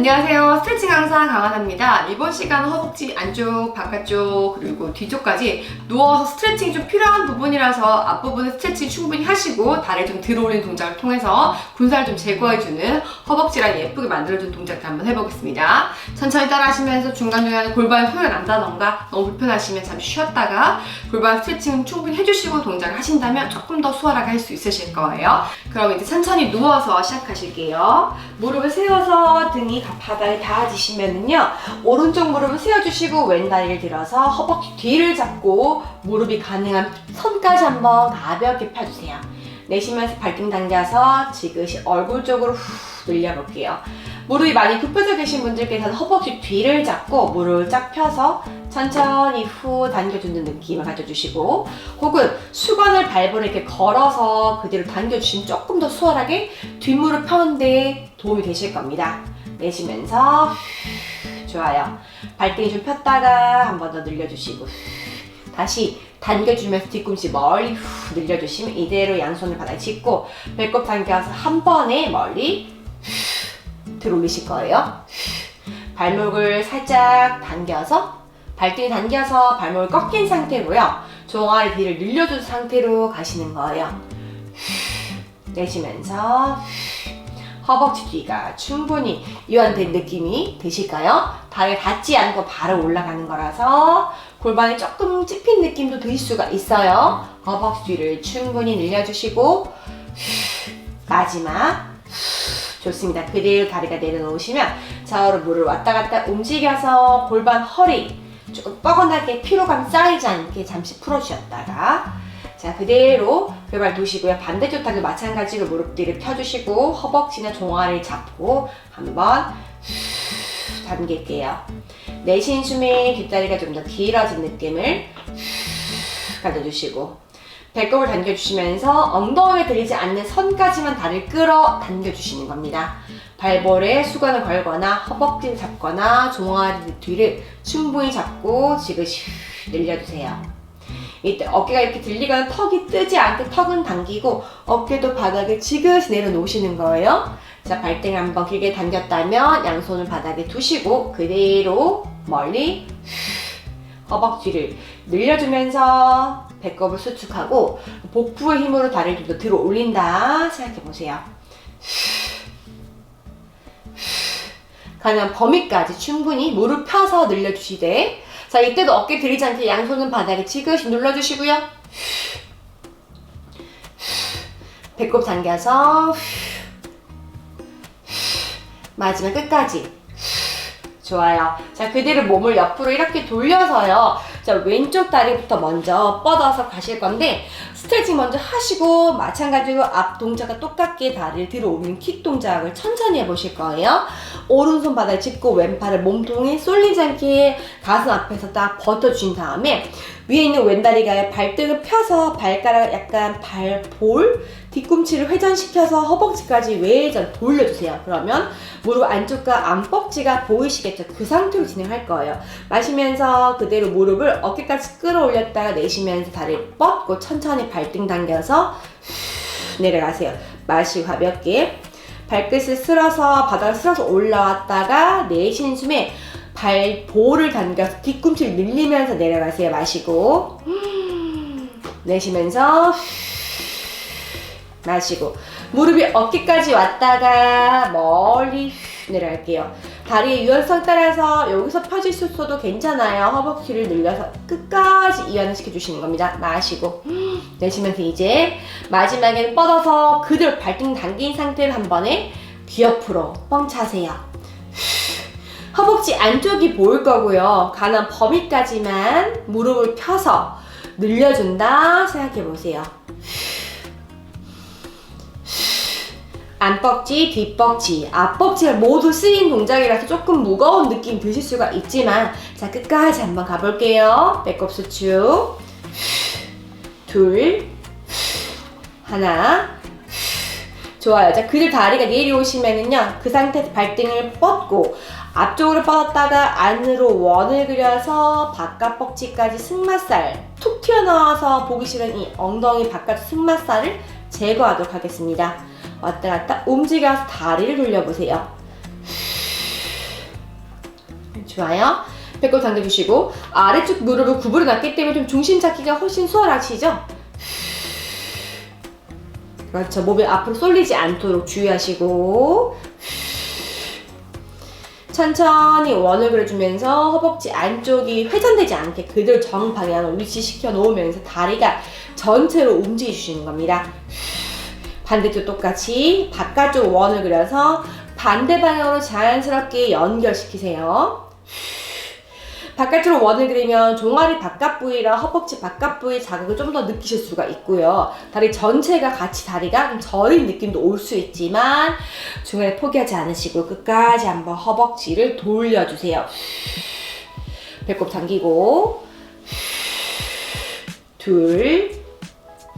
안녕하세요. 스트레칭 강사 강하나입니다. 이번 시간은 허벅지 안쪽, 바깥쪽, 그리고 뒤쪽까지 누워서 스트레칭이 좀 필요한 부분이라서 앞부분은 스트레칭 충분히 하시고 다리를 좀 들어올리는 동작을 통해서 군살을 좀 제거해주는 허벅지랑 예쁘게 만들어주는 동작도 한번 해보겠습니다. 천천히 따라하시면서 중간중간에 골반 소리가 난다던가 너무 불편하시면 잠시 쉬었다가 골반 스트레칭 충분히 해주시고 동작을 하신다면 조금 더 수월하게 할 수 있으실 거예요. 그럼 이제 천천히 누워서 시작하실게요. 무릎을 세워서 등이 바닥에 닿아지시면은요, 오른쪽 무릎을 세워주시고 왼 다리를 들어서 허벅지 뒤를 잡고 무릎이 가능한 선까지 한번 가볍게 펴주세요. 내쉬면서 발등 당겨서 지그시 얼굴 쪽으로 후 늘려볼게요. 무릎이 많이 굽혀져 계신 분들께서는 허벅지 뒤를 잡고 무릎을 쫙 펴서 천천히 후 당겨주는 느낌을 가져주시고, 혹은 수건을 발볼에 이렇게 걸어서 그대로 당겨주시면 조금 더 수월하게 뒷무릎 펴는데 도움이 되실 겁니다. 내쉬면서 좋아요. 발등이 좀 폈다가 한 번 더 늘려주시고 다시 당겨주면서 뒤꿈치 멀리 늘려주시면 이대로 양손을 바닥에 짚고 배꼽 당겨서 한 번에 멀리 들어올리실 거예요. 발목을 살짝 당겨서 발등이 당겨서 발목을 꺾인 상태로요, 종아리 뒤를 늘려준 상태로 가시는 거예요. 내쉬면서 허벅지 뒤가 충분히 이완된 느낌이 드실까요? 다리가 닿지 않고 바로 올라가는 거라서 골반이 조금 찝힌 느낌도 드실 수가 있어요. 허벅지 뒤를 충분히 늘려주시고 마지막 좋습니다. 그대로 다리가 내려놓으시면 좌우로 무릎을 왔다 갔다 움직여서 골반, 허리 조금 뻐근하게 피로감 쌓이지 않게 잠시 풀어주셨다가 자, 그대로 골반 두시고요. 반대쪽 다리도 마찬가지로 무릎 뒤를 펴주시고 허벅지나 종아리를 잡고 한번 당길게요. 내쉬는 숨에 뒷다리가 좀 더 길어진 느낌을 가져주시고 배꼽을 당겨주시면서 엉덩이에 들리지 않는 선까지만 다리를 끌어 당겨주시는 겁니다. 발볼에 수건을 걸거나 허벅지를 잡거나 종아리 뒤를 충분히 잡고 지그시 늘려주세요. 이때 어깨가 이렇게 들리거나 턱이 뜨지 않게 턱은 당기고 어깨도 바닥에 지그시 내려놓으시는 거예요. 자, 발등 한번 길게 당겼다면 양손을 바닥에 두시고 그대로 멀리 허벅지를 늘려주면서 배꼽을 수축하고 복부의 힘으로 다리를 좀 더 들어 올린다 생각해보세요. 가능한 범위까지 충분히 무릎 펴서 늘려주시되, 자, 이때도 어깨 들이지 않게 양손은 바닥에 지그시 눌러주시고요. 배꼽 당겨서 마지막 끝까지. 좋아요. 자, 그대로 몸을 옆으로 이렇게 돌려서요. 자, 왼쪽 다리부터 먼저 뻗어서 가실 건데 스트레칭 먼저 하시고 마찬가지로 앞 동작과 똑같게 다리를 들어 올리는 킥 동작을 천천히 해보실 거예요. 오른손 바닥에 짚고 왼팔을 몸통에 쏠리지 않게 가슴 앞에서 딱 버텨주신 다음에 위에 있는 왼다리가 발등을 펴서 발가락 약간 발볼, 뒤꿈치를 회전시켜서 허벅지까지 외전 돌려주세요. 그러면 무릎 안쪽과 안벅지가 보이시겠죠? 그 상태로 진행할 거예요. 마시면서 그대로 무릎을 어깨까지 끌어올렸다가 내쉬면서 다리를 뻗고 천천히 발등 당겨서 내려가세요. 마시고 가볍게 발끝을 쓸어서 바닥을 쓸어서 올라왔다가 내쉬는 숨에 발볼을 당겨서 뒤꿈치를 늘리면서 내려가세요. 마시고 내쉬면서 마시고 무릎이 어깨까지 왔다가 멀리 내려갈게요. 다리의 유연성 따라서 여기서 펴질 수 있어도 괜찮아요. 허벅지를 늘려서 끝까지 이완을 시켜주시는 겁니다. 마시고 내쉬면서 이제 마지막에는 뻗어서 그대로 발등 당긴 상태로 한 번에 귀 옆으로 뻥 차세요. 허벅지 안쪽이 보일 거고요. 가능한 범위까지만 무릎을 펴서 늘려준다 생각해보세요. 안벅지, 뒷벅지, 앞벅지가 모두 쓰인 동작이라서 조금 무거운 느낌 드실 수가 있지만 자, 끝까지 한번 가볼게요. 배꼽 수축 둘 하나 좋아요. 자, 그대로 다리가 내려오시면은요, 그 상태에서 발등을 뻗고 앞쪽으로 뻗었다가 안으로 원을 그려서 바깥 벅지까지 승마살 툭 튀어나와서 보기 싫은 이 엉덩이 바깥 승마살을 제거하도록 하겠습니다. 왔다 갔다 움직여서 다리를 돌려보세요. 좋아요. 배꼽 당겨주시고 아래쪽 무릎을 구부려 놨기 때문에 좀 중심 잡기가 훨씬 수월하시죠? 그렇죠. 몸이 앞으로 쏠리지 않도록 주의하시고 천천히 원을 그려주면서 허벅지 안쪽이 회전되지 않게 그대로 정방향을 위치시켜 놓으면서 다리가 전체로 움직여 주시는 겁니다. 반대쪽 똑같이 바깥쪽 원을 그려서 반대 방향으로 자연스럽게 연결시키세요. 바깥으로 원을 그리면 종아리 바깥 부위랑 허벅지 바깥 부위 자극을 좀 더 느끼실 수가 있고요. 다리 전체가 같이 다리가 좀 저린 느낌도 올 수 있지만 중간에 포기하지 않으시고 끝까지 한번 허벅지를 돌려주세요. 배꼽 당기고 둘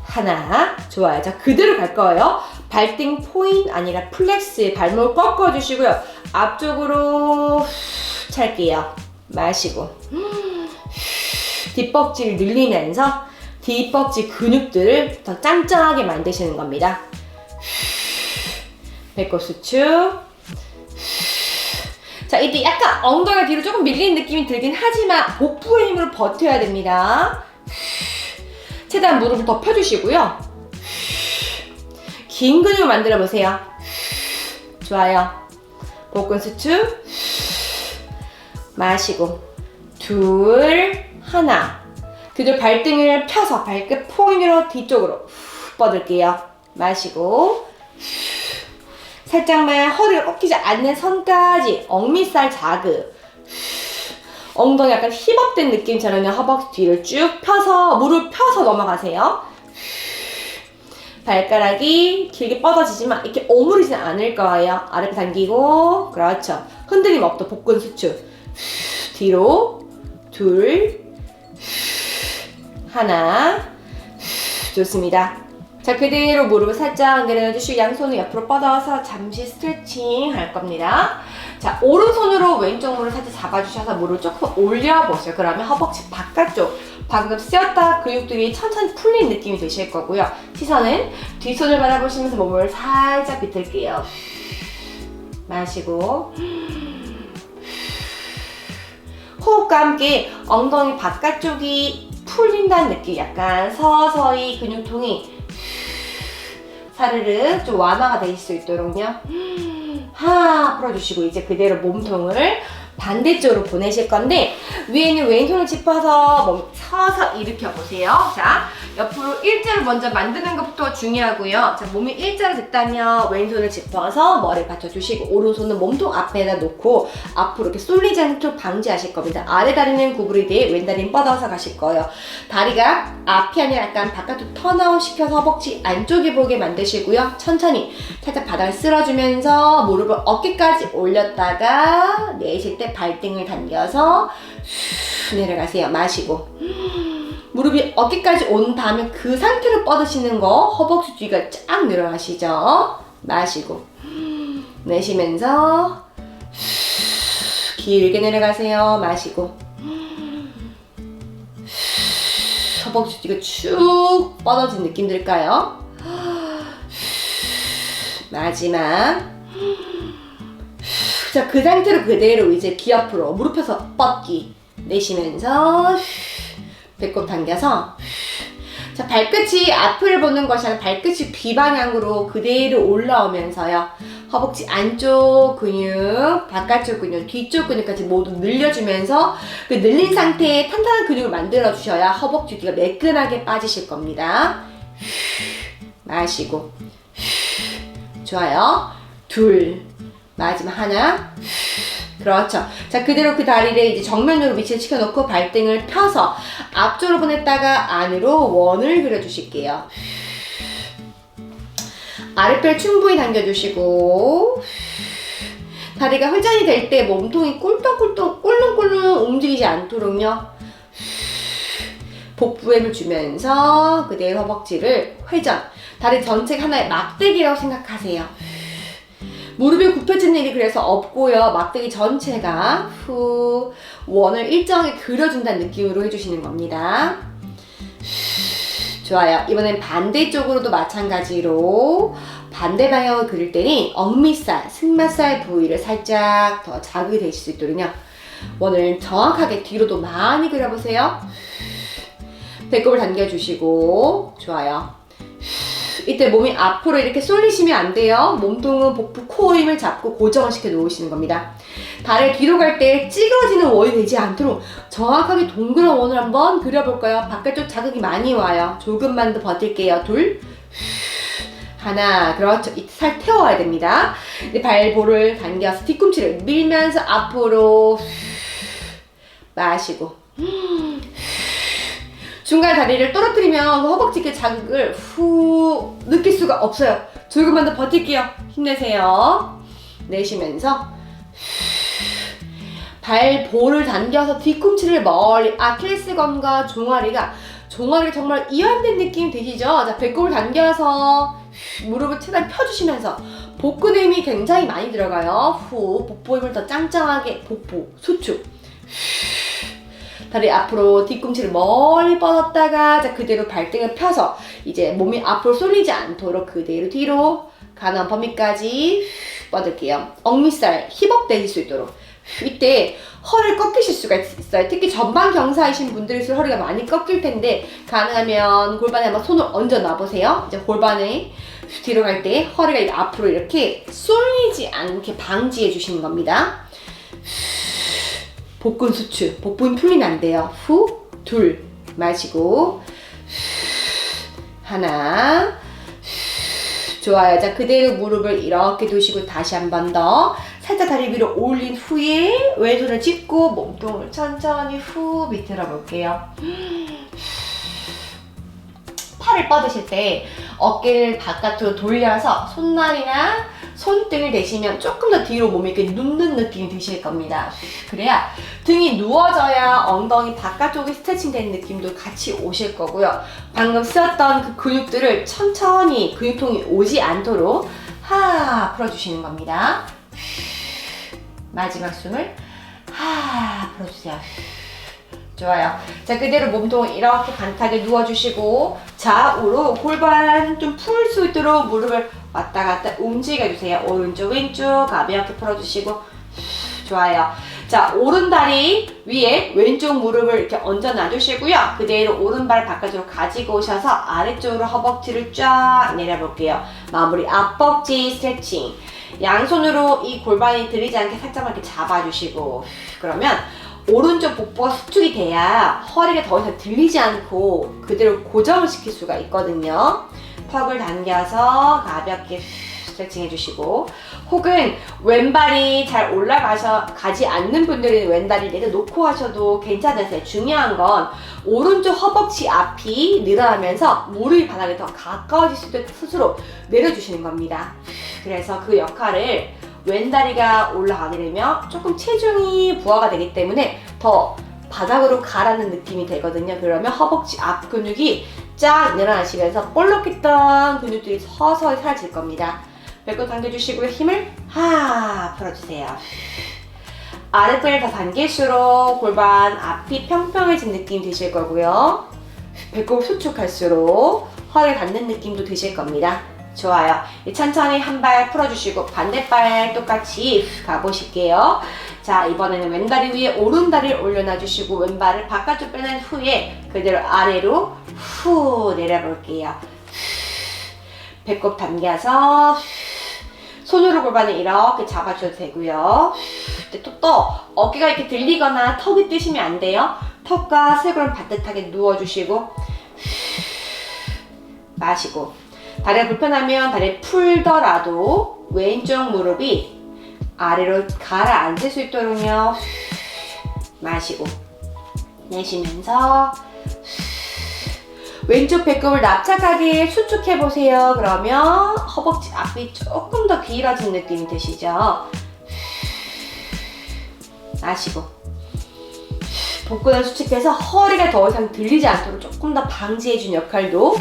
하나 좋아요. 자 그대로 갈 거예요. 발등 포인 아니라 플렉스 발목을 꺾어주시고요. 앞쪽으로 찰게요. 마시고 뒷벅지를 늘리면서 뒷벅지 근육들을 더 짱짱하게 만드시는 겁니다. 배꼽 수축. 자 이때 약간 엉덩이가 뒤로 조금 밀리는 느낌이 들긴 하지만 복부의 힘으로 버텨야 됩니다. 최대한 무릎을 더 펴주시고요. 긴 근육을 만들어 보세요. 좋아요. 복근 수축. 마시고 둘 하나 그대로 발등을 펴서 발끝 포인트로 뒤쪽으로 후 뻗을게요. 마시고 살짝만 허리가 꺾이지 않는 선까지 억밑살 자극 엉덩이 약간 힙업된 느낌처럼 허벅지 뒤를 쭉 펴서 무릎 펴서 넘어가세요. 발가락이 길게 뻗어지지만 이렇게 오므리지는 않을 거예요. 아랫배 당기고 그렇죠. 흔들림 없도 복근 수축 뒤로 둘 하나 좋습니다. 자 그대로 무릎을 살짝 내려주시고 양손을 옆으로 뻗어서 잠시 스트레칭 할 겁니다. 자 오른손으로 왼쪽 무릎을 살짝 잡아주셔서 무릎을 조금 올려보세요. 그러면 허벅지 바깥쪽 방금 쓰였다 근육들이 천천히 풀린 느낌이 드실 거고요. 시선은 뒷손을 바라보시면서 몸을 살짝 비틀게요. 마시고 호흡과 함께 엉덩이 바깥쪽이 풀린다는 느낌 약간 서서히 근육통이 사르르 좀 완화가 될 수 있도록요. 하 풀어주시고 이제 그대로 몸통을 반대쪽으로 보내실 건데 위에 있는 왼손을 짚어서 몸 서서 일으켜 보세요. 자 옆으로 일자로 먼저 만드는 것부터 중요하고요. 자 몸이 일자로 됐다면 왼손을 짚어서 머리를 받쳐주시고 오른손은 몸통 앞에다 놓고 앞으로 이렇게 쏠리지 않도록 방지하실 겁니다. 아래 다리는 구부리되 왼 다리는 뻗어서 가실 거예요. 다리가 앞이 아니라 약간 바깥으로 턴아웃 시켜서 허벅지 안쪽에 보게 만드시고요. 천천히 살짝 바닥을 쓸어주면서 무릎을 어깨까지 올렸다가 내쉴 때 발등을 당겨서 내려가세요. 마시고 무릎이 어깨까지 온 다음에 그 상태로 뻗으시는 거 허벅지 뒤가 쫙 늘어나시죠. 마시고 내쉬면서 길게 내려가세요. 마시고 허벅지 뒤가 쭉 뻗어진 느낌 들까요? 마지막 자, 그 상태로 그대로 이제 귀 옆으로 무릎 펴서 뻗기 내쉬면서 배꼽 당겨서 자 발끝이 앞을 보는 것이 아니라 발끝이 귀 방향으로 그대로 올라오면서요 허벅지 안쪽 근육, 바깥쪽 근육, 뒤쪽 근육까지 모두 늘려주면서 그 늘린 상태에 탄탄한 근육을 만들어 주셔야 허벅지 뒤가 매끈하게 빠지실 겁니다. 마시고 좋아요. 둘 마지막 하나 그렇죠. 자 그대로 그 다리를 이제 정면으로 위치를 시켜놓고 발등을 펴서 앞쪽으로 보냈다가 안으로 원을 그려주실게요. 아랫배를 충분히 당겨주시고 다리가 회전이 될 때 몸통이 꿀떡꿀떡 꿀렁꿀렁 움직이지 않도록요 복부에 힘을 주면서 그대로 허벅지를 회전 다리 전체가 하나의 막대기라고 생각하세요. 무릎이 굽혀지는 일이 그래서 없고요. 막대기 전체가 후 원을 일정하게 그려준다는 느낌으로 해주시는 겁니다. 좋아요. 이번엔 반대쪽으로도 마찬가지로 반대 방향을 그릴 때는 억밑살, 승마살 부위를 살짝 더 자극이 되실 수 있도록요. 원을 정확하게 뒤로도 많이 그려보세요. 배꼽을 당겨주시고 좋아요. 이때 몸이 앞으로 이렇게 쏠리시면 안 돼요. 몸통은 복부 코어 힘을 잡고 고정을 시켜 놓으시는 겁니다. 다리 뒤로 갈 때 찌그러지는 원이 되지 않도록 정확하게 동그란 원을 한번 그려볼까요? 바깥쪽 자극이 많이 와요. 조금만 더 버틸게요. 둘, 하나, 그렇죠. 이때 살 태워야 됩니다. 이제 발볼을 당겨서 뒤꿈치를 밀면서 앞으로 마시고 중간 다리를 떨어뜨리면 허벅지의 자극을 후 느낄 수가 없어요. 조금만 더 버틸게요. 힘내세요. 내쉬면서 발볼을 당겨서 뒤꿈치를 멀리 아킬레스건과 종아리가 정말 이완된 느낌 되시죠? 자, 배꼽을 당겨서 무릎을 최대한 펴주시면서 복근 힘이 굉장히 많이 들어가요. 후 복부 힘을 더 짱짱하게 복부 수축. 다리 앞으로 뒤꿈치를 멀리 뻗었다가 자 그대로 발등을 펴서 이제 몸이 앞으로 쏠리지 않도록 그대로 뒤로 가는 범위까지 뻗을게요. 억밑살 힙업 되실 수 있도록 이때 허리를 꺾이실 수가 있어요. 특히 전방 경사이신 분들일수록 허리가 많이 꺾일 텐데 가능하면 골반에 한번 손을 얹어 놔보세요. 이제 골반에 뒤로 갈 때 허리가 앞으로 이렇게 쏠리지 않게 방지해 주시는 겁니다. 복근 수축, 복근 풀리면 안 돼요. 후, 둘, 마시고 하나, 좋아요. 자, 그대로 무릎을 이렇게 두시고 다시 한 번 더 살짝 다리 위로 올린 후에 왼손을 짚고 몸통을 천천히 후 비틀어 볼게요. 팔을 뻗으실 때 어깨를 바깥으로 돌려서 손날이나 손등을 대시면 조금 더 뒤로 몸이 이렇게 눕는 느낌이 드실 겁니다. 그래야 등이 누워져야 엉덩이 바깥쪽이 스트레칭 되는 느낌도 같이 오실 거고요. 방금 쓰였던 그 근육들을 천천히 근육통이 오지 않도록 풀어주시는 겁니다. 마지막 숨을 풀어주세요. 좋아요. 자, 그대로 몸통을 이렇게 반듯하게 누워주시고 좌우로 골반 좀 풀 수 있도록 무릎을 왔다 갔다 움직여주세요. 오른쪽 왼쪽 가볍게 풀어주시고 좋아요. 자, 오른다리 위에 왼쪽 무릎을 이렇게 얹어 놔주시고요. 그대로 오른발 바깥으로 가지고 오셔서 아래쪽으로 허벅지를 쫙 내려볼게요. 마무리 앞벅지 스트레칭. 양손으로 이 골반이 들리지 않게 살짝만 이렇게 잡아주시고 그러면 오른쪽 복부가 수축이 돼야 허리가 더 이상 들리지 않고 그대로 고정을 시킬 수가 있거든요. 턱을 당겨서 가볍게 스트레칭 해주시고 혹은 왼발이 잘 올라가지 않는 분들은 왼다리 내려놓고 하셔도 괜찮으세요. 중요한 건 오른쪽 허벅지 앞이 늘어나면서 무릎이 바닥에 더 가까워질 수 있도록 스스로 내려주시는 겁니다. 그래서 그 역할을 왼다리가 올라가게 되면 조금 체중이 부하가 되기 때문에 더 바닥으로 가라는 느낌이 되거든요. 그러면 허벅지 앞 근육이 쫙 늘어나시면서 볼록했던 근육들이 서서히 사라질 겁니다. 배꼽 당겨주시고요. 힘을 풀어주세요. 아랫배를 더 당길수록 골반 앞이 평평해진 느낌 드실 거고요. 배꼽을 수축할수록 허리를 닿는 느낌도 드실 겁니다. 좋아요. 천천히 한 발 풀어주시고 반대발 똑같이 가보실게요. 자, 이번에는 왼다리 위에 오른다리를 올려놔주시고 왼발을 바깥쪽 빼낸 후에 그대로 아래로 후 내려볼게요. 배꼽 당겨서 손으로 골반을 이렇게 잡아줘도 되고요. 또 어깨가 이렇게 들리거나 턱이 뜨시면 안 돼요. 턱과 쇄골은 반듯하게 누워주시고 마시고 다리가 불편하면 다리를 풀더라도 왼쪽 무릎이 아래로 가라앉을 수 있도록요. 마시고 내쉬면서 왼쪽 배꼽을 납작하게 수축해보세요. 그러면 허벅지 앞이 조금 더 길어진 느낌이 드시죠? 마시고 복근을 수축해서 허리가 더 이상 들리지 않도록 조금 더 방지해준 역할도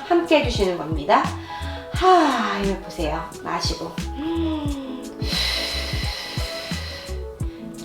함께 해주시는 겁니다. 힘을 보세요. 마시고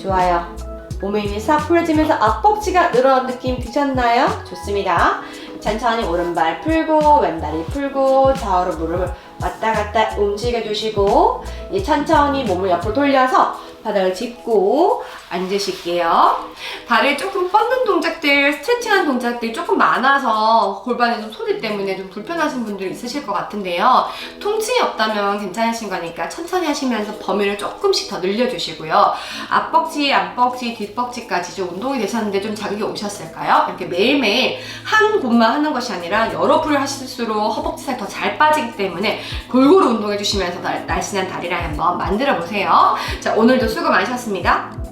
좋아요. 몸의 힘이 싹 풀어지면서 앞벅지가 늘어난 느낌 드셨나요? 좋습니다. 천천히 오른발 풀고 왼다리 풀고 좌우로 무릎을 왔다 갔다 움직여 주시고 이제 천천히 몸을 옆으로 돌려서 바닥을 짚고 앉으실게요. 다리를 조금 뻗는 동작들, 스트레칭하는 동작들이 조금 많아서 골반에 좀 소리 때문에 좀 불편하신 분들이 있으실 것 같은데요. 통증이 없다면 괜찮으신 거니까 천천히 하시면서 범위를 조금씩 더 늘려주시고요. 앞벅지, 안벅지, 뒷벅지까지 좀 운동이 되셨는데 좀 자극이 오셨을까요? 이렇게 매일매일 한 곳만 하는 것이 아니라 여러 부를 하실수록 허벅지 살이 더 잘 빠지기 때문에 골고루 운동해 주시면서 날씬한 다리를 한번 만들어 보세요. 자, 오늘도 수고 많으셨습니다.